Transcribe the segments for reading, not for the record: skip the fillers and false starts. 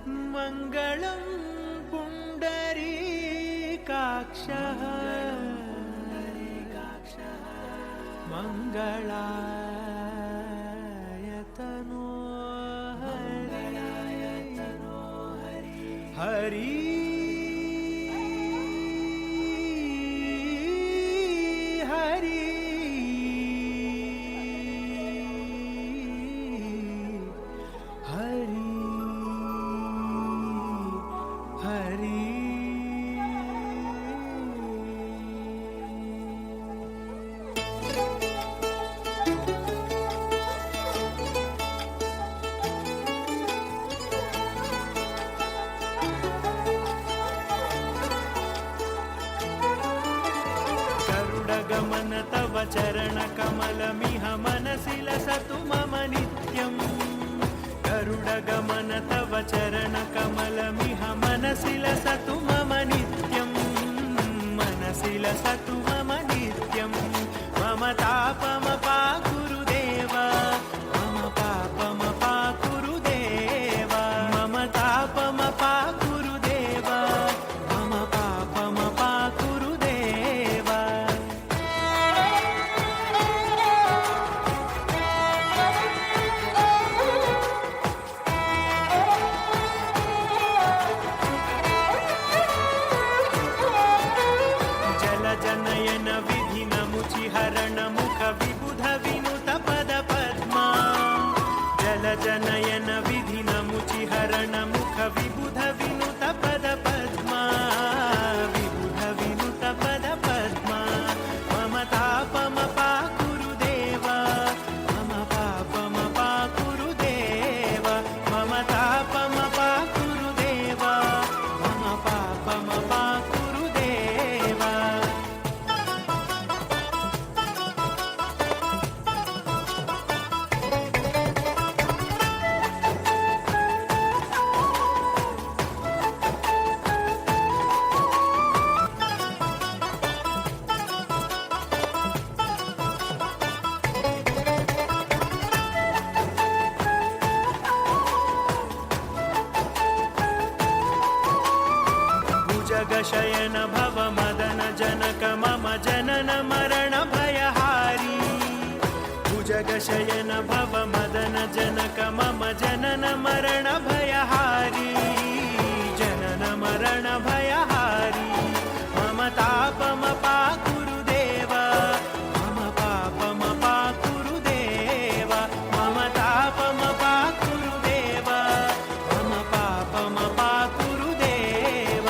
मङ्गलं पुण्डरीकाक्षः मङ्गलायतनो हरि गमन तव चरणकमलमिह मनसि लसतु मम नित्यम् गरुडगमन तव चरणकमलमिह मनसि लसतु मम नित्यम् मनसि लसतु मम नित्यम् मम तापमपा गुरुदेव मम पापमपा गुरुदेव मम तापमपा गुरुदेव मम पापमपा गुरुदेव जनयन विधिन मुचिहरण मुख विबुध विनुत पद पद्मा जल जनयन विधिन मुचिहरण मुख विबुध विनुत पद पद्मा विबुध विनुत पद पद्मा मम तापमपा गुरुदेव मम पापमपा गुरुदेव मम तापमपा गुरुदेव मम पापमपा गुरुदेव भुजगशयन भव मदन जनक मम जनन मरण भयहारी भुजगशयन भव मदन जनक मम जनन मरण भयहारी जनन मरण भयहारी मम तापमपा गुरुदेव मम पापमपा गुरुदेव मम तापमपा गुरुदेव मम पापमपा गुरुदेव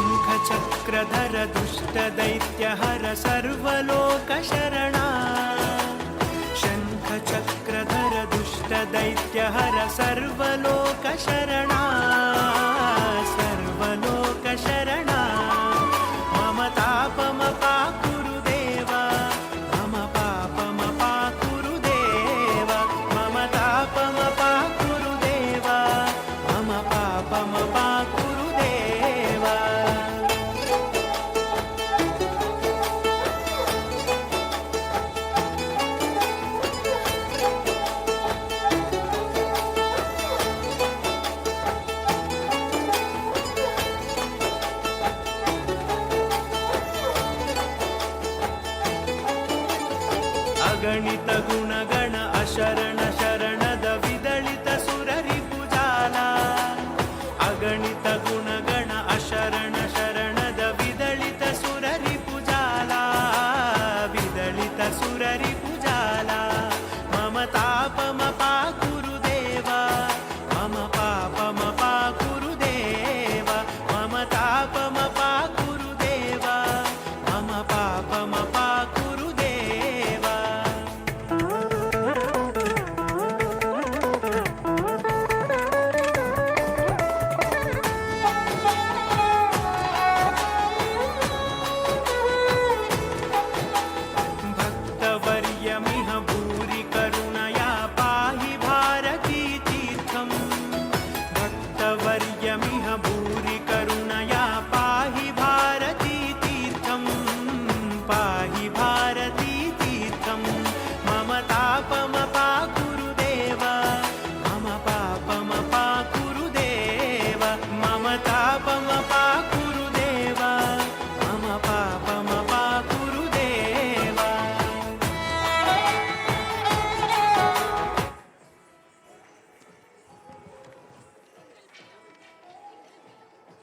शङ्खचक्रधर दुष्टदैत्यहर सर्वलोकशरणा शङ्खचक्रधर दुष्टदैत्यहर सर्वलोकशरणा सर्वलोकशरणा मम तापमपा गुरुदेव मम पापमपा गुरुदेव मम तापमपा गुरुदेव मम पापमपा गुरुदेव अगणित गुणगण अशरण